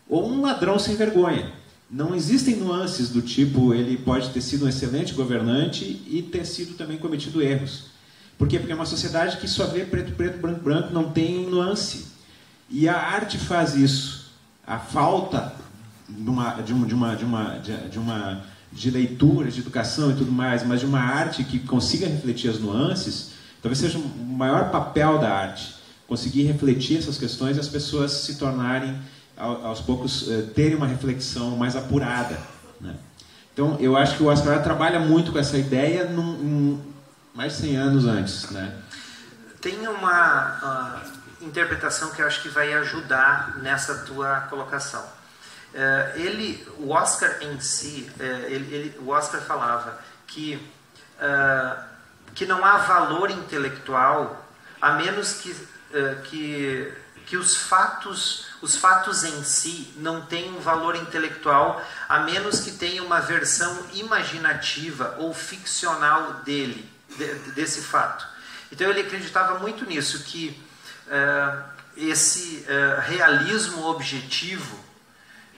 ou um ladrão sem vergonha. Não existem nuances do tipo, ele pode ter sido um excelente governante e ter sido também cometido erros. Por quê? Porque é uma sociedade que só vê preto, preto, branco, branco, não tem nuance. E a arte faz isso. A falta de leitura, de educação e tudo mais, mas de uma arte que consiga refletir as nuances, talvez seja o maior papel da arte. Conseguir refletir essas questões e as pessoas se tornarem, aos poucos, terem uma reflexão mais apurada. Né? Então, eu acho que o Oscar Wilde trabalha muito com essa ideia mais de 100 anos antes. Né? Tem uma interpretação que eu acho que vai ajudar nessa tua colocação. O Oscar em si, o Oscar falava que não há valor intelectual a menos que os fatos em si não tenham valor intelectual a menos que tenha uma versão imaginativa ou ficcional desse fato. Então ele acreditava muito nisso, que esse realismo objetivo,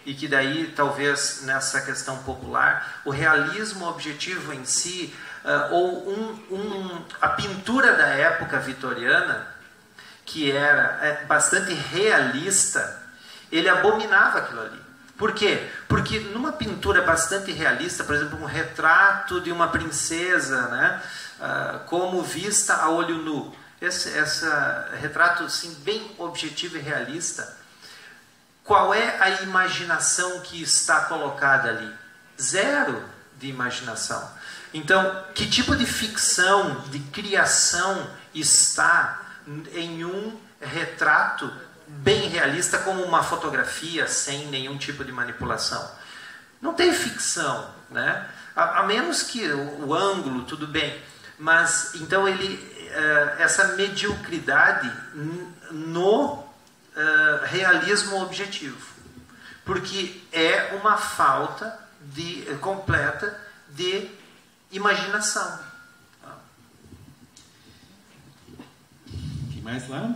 e que daí, talvez, nessa questão popular, o realismo objetivo em si, ou a pintura da época vitoriana, que era bastante realista, ele abominava aquilo ali. Por quê? Porque numa pintura bastante realista, por exemplo, um retrato de uma princesa, né, como vista a olho nu, esse retrato assim, bem objetivo e realista, qual é a imaginação que está colocada ali? Zero de imaginação. Então, que tipo de ficção, de criação está em um retrato bem realista, como uma fotografia, sem nenhum tipo de manipulação? Não tem ficção, né? A menos que o ângulo, tudo bem. Mas, então, essa mediocridade no realismo objetivo, porque é uma falta completa de imaginação. Quem mais lá?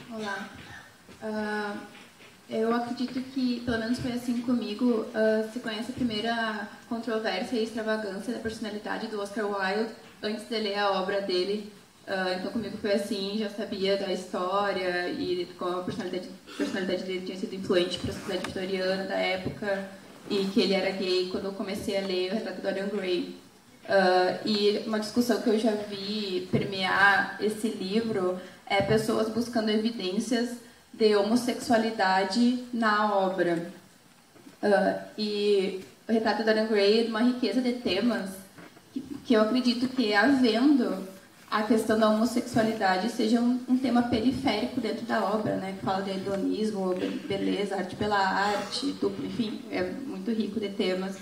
Olá. Eu acredito que, pelo menos foi assim comigo, se conhece a primeira controvérsia e extravagância da personalidade do Oscar Wilde antes de ler a obra dele. Então comigo foi assim, já sabia da história e como a personalidade dele tinha sido influente para a sociedade vitoriana da época, e que ele era gay quando eu comecei a ler o Retrato de Dorian Gray. E uma discussão que eu já vi permear esse livro é pessoas buscando evidências de homossexualidade na obra. E o Retrato de Dorian Gray é de uma riqueza de temas que eu acredito que, havendo a questão da homossexualidade, seja um tema periférico dentro da obra, né? Que fala de hedonismo, beleza, arte pela arte, duplo, enfim, é muito rico de temas.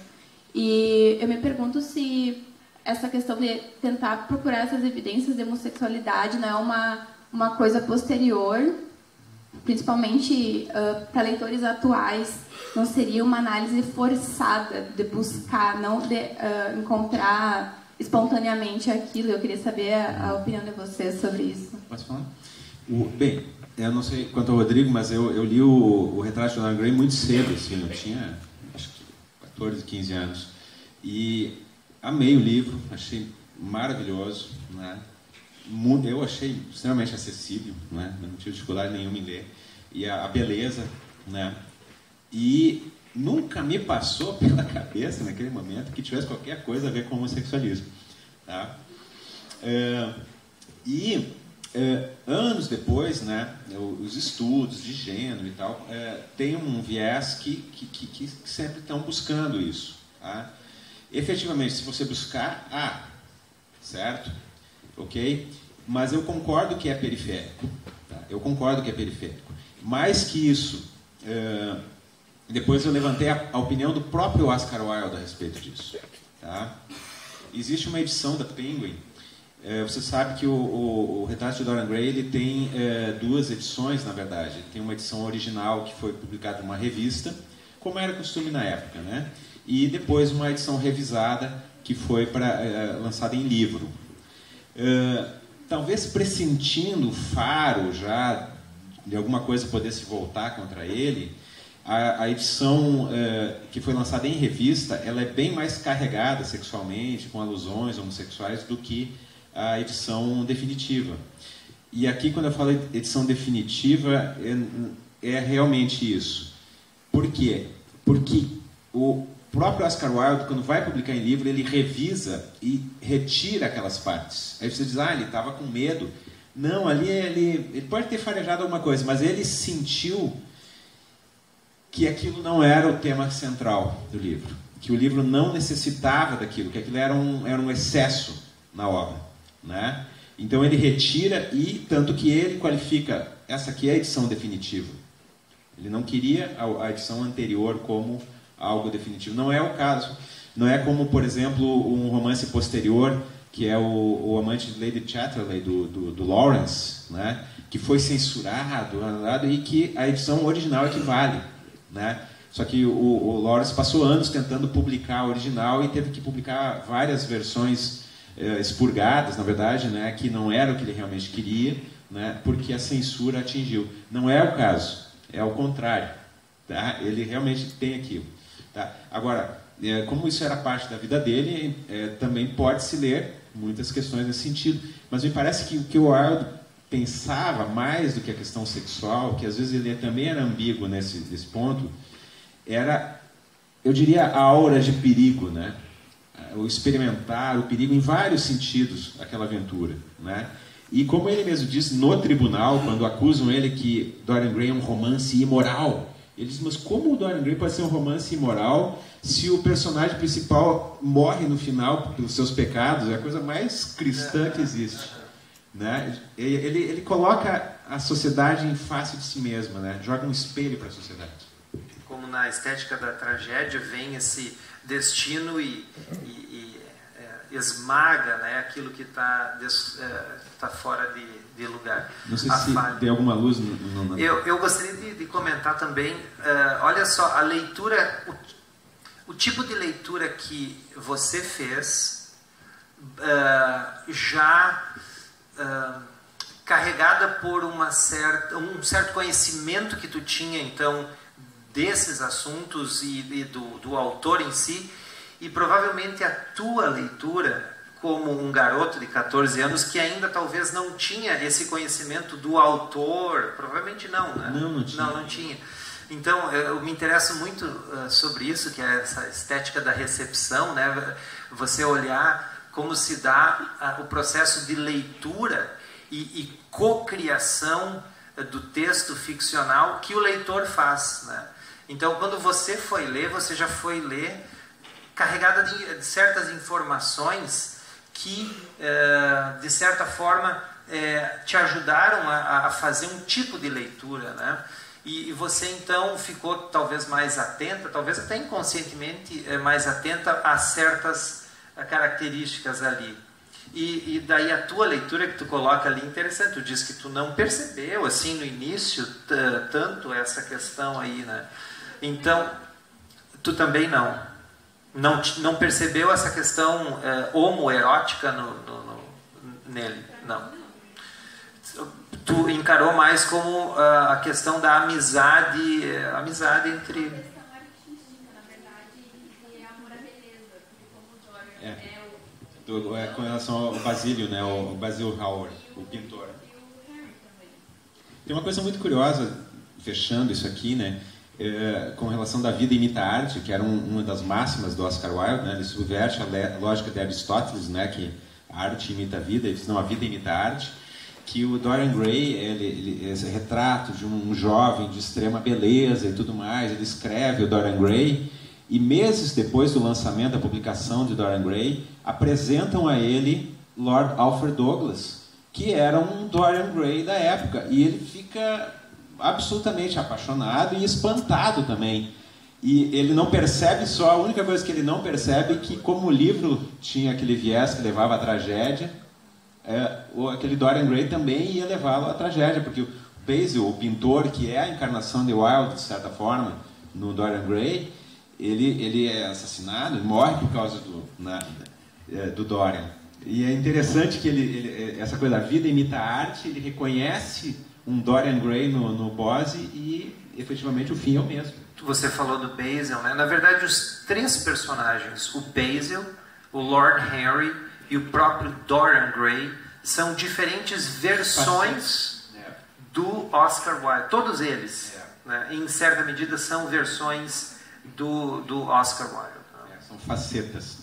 E eu me pergunto se essa questão de tentar procurar essas evidências de homossexualidade não é uma coisa posterior, principalmente para leitores atuais, não seria uma análise forçada de buscar, não de encontrar espontaneamente aquilo. Eu queria saber a opinião de vocês sobre isso. Posso falar? Bem, eu não sei quanto ao Rodrigo, mas eu li o Retrato de Dorian Gray muito cedo, assim, eu tinha, acho que 14, 15 anos. E amei o livro, achei maravilhoso, né? Eu achei extremamente acessível, né? Não tive dificuldade nenhuma em ler. E a beleza, né? E nunca me passou pela cabeça, naquele momento, que tivesse qualquer coisa a ver com homossexualismo. Tá? Anos depois, né, os estudos de gênero e tal, tem um viés que sempre estão buscando isso. Tá? Efetivamente, se você buscar, certo? Ok? Mas eu concordo que é periférico. Tá? Eu concordo que é periférico. Mais que isso, depois eu levantei a opinião do próprio Oscar Wilde a respeito disso. Tá? Existe uma edição da Penguin. Você sabe que o Retrato de Dorian Gray ele tem duas edições, na verdade. Ele tem uma edição original que foi publicada numa revista, como era costume na época, né? E depois uma edição revisada que foi lançada em livro. Talvez pressentindo o faro já de alguma coisa poder se voltar contra ele, a edição que foi lançada em revista, ela é bem mais carregada sexualmente, com alusões homossexuais, do que a edição definitiva. E aqui, quando eu falo edição definitiva, é realmente isso. Por quê? Porque o próprio Oscar Wilde, quando vai publicar em livro, ele revisa e retira aquelas partes. Aí você diz, ele estava com medo. Não, ali ele pode ter farejado alguma coisa, mas ele sentiu que aquilo não era o tema central do livro, que o livro não necessitava daquilo, que aquilo era um excesso na obra, né? Então ele retira, e tanto que ele qualifica, essa aqui é a edição definitiva. Ele não queria a edição anterior como algo definitivo. Não é o caso. Não é como, por exemplo, um romance posterior, que é o Amante de Lady Chatterley, do Lawrence, né? Que foi censurado, e que a edição original equivale, né? Só que o Lawrence passou anos tentando publicar a original e teve que publicar várias versões expurgadas, na verdade, né? Que não era o que ele realmente queria, né? Porque a censura atingiu. Não é o caso, é o contrário, tá? Ele realmente tem aquilo. Tá? Agora, como isso era parte da vida dele, também pode-se ler muitas questões nesse sentido. Mas me parece que o que o Wilde pensava mais do que a questão sexual, que às vezes ele também era ambíguo nesse ponto, era, eu diria, a aura de perigo, né? O experimentar o perigo em vários sentidos, aquela aventura, né? E como ele mesmo disse no tribunal, quando acusam ele que Dorian Gray é um romance imoral, ele diz, mas como o Dorian Gray pode ser um romance imoral se o personagem principal morre no final pelos seus pecados? É a coisa mais cristã que existe, né? Ele coloca a sociedade em face de si mesma, né? Joga um espelho para a sociedade. Como na estética da tragédia vem esse destino e esmaga, né, aquilo que está fora de lugar. Não sei se tem alguma luz no... Eu gostaria de comentar também, olha só, a leitura, o tipo de leitura que você fez, já carregada por um certo conhecimento que tu tinha, então, desses assuntos e do autor em si, e provavelmente a tua leitura, como um garoto de 14 anos que ainda talvez não tinha esse conhecimento do autor, provavelmente não, né? Não tinha. Não tinha. Então, eu me interesso muito sobre isso, que é essa estética da recepção, né? Você olhar como se dá o processo de leitura e cocriação do texto ficcional que o leitor faz, né? Então, quando você foi ler, você já foi ler carregada de certas informações que, de certa forma, te ajudaram a fazer um tipo de leitura, né? E você, então, ficou talvez mais atenta, talvez até inconscientemente mais atenta a certas características ali. E daí a tua leitura que tu coloca ali, interessante, tu diz que tu não percebeu, assim, no início, tanto essa questão aí, né? Então, tu também não percebeu essa questão homoerótica nele? Não. Tu encarou mais como a questão da amizade entre... com relação ao Basílio, né? O Basil Howard, o pintor. Tem uma coisa muito curiosa, fechando isso aqui, né? Com relação da vida imita a arte, que era uma das máximas do Oscar Wilde, né? Ele subverte a lógica de Aristóteles, né? Que a arte imita a vida, ele diz, não, a vida imita a arte. Que o Dorian Gray, esse retrato de um jovem de extrema beleza e tudo mais, ele escreve o Dorian Gray, e meses depois do lançamento, da publicação de Dorian Gray, apresentam a ele Lord Alfred Douglas, que era um Dorian Gray da época, e ele fica absolutamente apaixonado e espantado também. E ele não percebe só, a única coisa que ele não percebe é que, como o livro tinha aquele viés que levava à tragédia, aquele Dorian Gray também ia levá-lo à tragédia, porque o Basil, o pintor, que é a encarnação de Wilde, de certa forma, no Dorian Gray, ele é assassinado, ele morre por causa do Dorian. E é interessante que essa coisa da vida imita a arte, ele reconhece um Dorian Gray no Bose e, efetivamente, o fim é o mesmo. Você falou do Basil, né? Na verdade, os três personagens, o Basil, o Lord Henry e o próprio Dorian Gray, são diferentes versões do Oscar Wilde. Todos eles, né, em certa medida, são versões do Oscar Wilde. São facetas.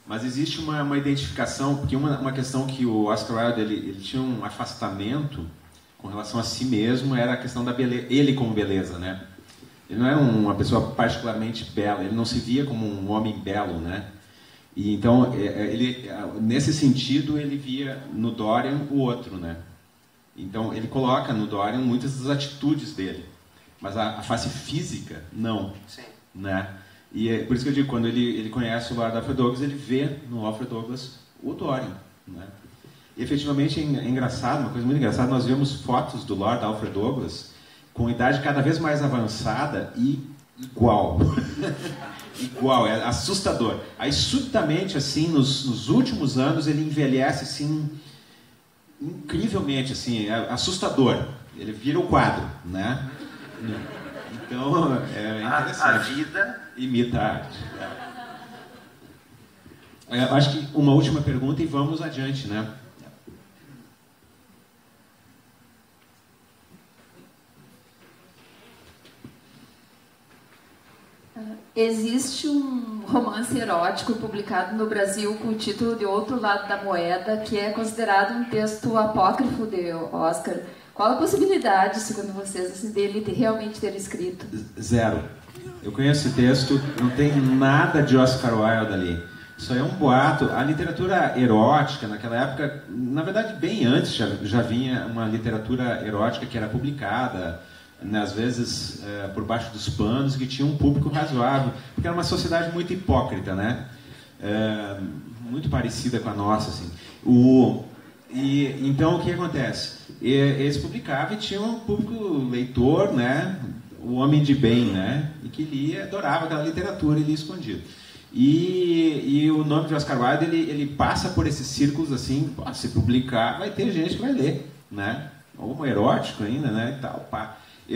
Mas existe uma identificação, porque uma questão que o Oscar Wilde ele tinha um afastamento com relação a si mesmo, era a questão da beleza, ele como beleza, né? Ele não era uma pessoa particularmente bela, ele não se via como um homem belo, né? E então, nesse sentido, ele via no Dorian o outro, né? Então, ele coloca no Dorian muitas das atitudes dele, mas a face física, não. Sim. Né? E é por isso que eu digo, quando ele conhece o Lord Alfred Douglas, ele vê no Alfred Douglas o Dorian, né? E, efetivamente, é engraçado, uma coisa muito engraçada, nós vemos fotos do Lord Alfred Douglas com idade cada vez mais avançada e igual. Igual, é assustador. Aí, subitamente, assim, nos últimos anos, ele envelhece, assim, incrivelmente, assim, assustador. Ele vira o quadro, né? Então, é interessante. A vida imita a arte. Acho que uma última pergunta e vamos adiante, né? Existe um romance erótico publicado no Brasil com o título de Outro Lado da Moeda, que é considerado um texto apócrifo de Oscar. Qual a possibilidade, segundo vocês, assim, dele realmente ter escrito? Zero. Eu conheço esse texto, não tem nada de Oscar Wilde ali. Isso aí é um boato. A literatura erótica, naquela época, na verdade, bem antes já vinha uma literatura erótica que era publicada, né, às vezes por baixo dos panos, que tinha um público razoável, porque era uma sociedade muito hipócrita, né? Muito parecida com a nossa, assim. Então, o que acontece? Eles publicavam e tinham um público leitor, né? O homem de bem, né? E que lia, adorava aquela literatura e lia escondido. E o nome de Oscar Wilde, ele passa por esses círculos assim, se publicar, vai ter gente que vai ler, né? Ou erótico ainda, né? E tal, pá. E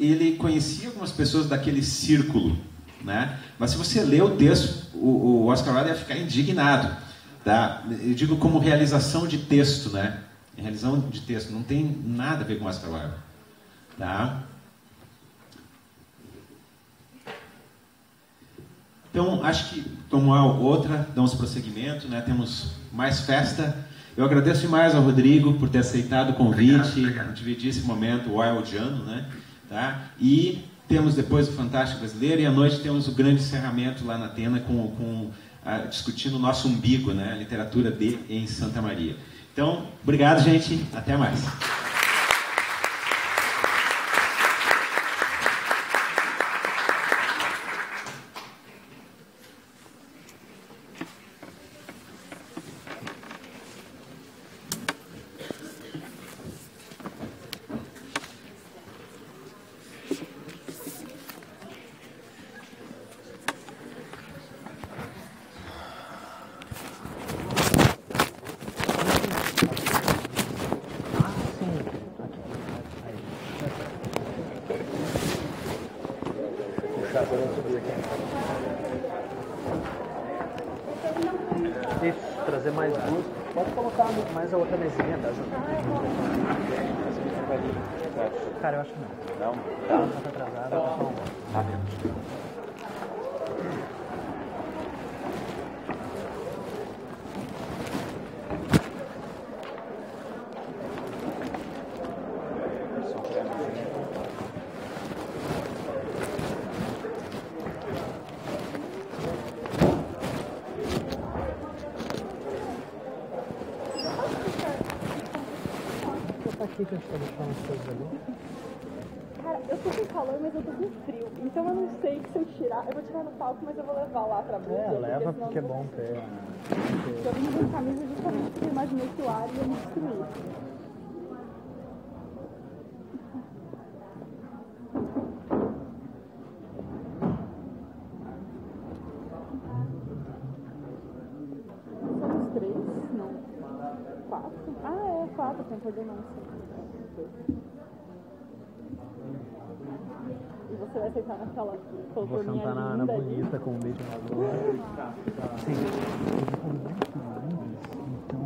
ele conhecia algumas pessoas daquele círculo, né? Mas se você lê o texto, o Oscar Wilde ia ficar indignado, tá? Eu digo como realização de texto, né? Realização de texto não tem nada a ver com Oscar Wilde, tá? Então, acho que tomar outra, damos prosseguimento, né? Temos mais festa. Eu agradeço demais ao Rodrigo por ter aceitado o convite, obrigado. Dividir esse momento wildiano, né? Tá? E temos depois o Fantástico Brasileiro e à noite temos o grande encerramento lá na Atena discutindo o nosso umbigo, né? A literatura em Santa Maria. Então, obrigado, gente. Até mais. trazer mais luz. Pode colocar mais a outra mesinha. Tá? Cara, eu acho que não. Não? Tá atrasada. Aqui que a gente tá deixando as coisas ali. Cara, eu tô com calor, mas eu tô com frio. Então eu não sei que se eu tirar, eu vou tirar no palco, mas eu vou levar lá pra blusa. Leva porque é bom ter. Eu vim com camisa justamente porque eu imaginei que o ar ia me destruir. Somos 3? Não. 4? Ah, é 4, tem coordenância. E você vai sentar naquela Vou sentar na bonita com o beijo na boca. Sim. Então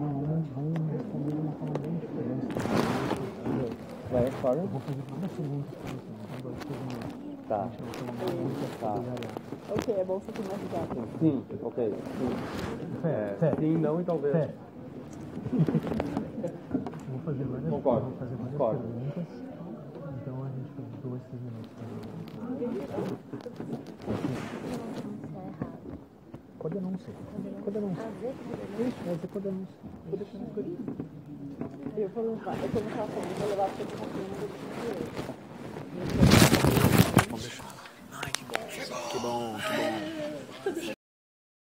vamos responder de uma forma bem diferente. Vai, claro. Eu vou fazer várias perguntas para você. Tá. Tá. Ok, é bom você ter mais ligado. Sim, ok. Sim, não e talvez. Vou fazer várias Concordo. perguntas. Então a gente tem 2, 3 minutos. Pode não ser. Pode não ser. Isso, vai ser pode não ser. Eu vou levar. Eu tô no calção, vou levar pra você. Vamos deixar. Ai, que bom. Que bom.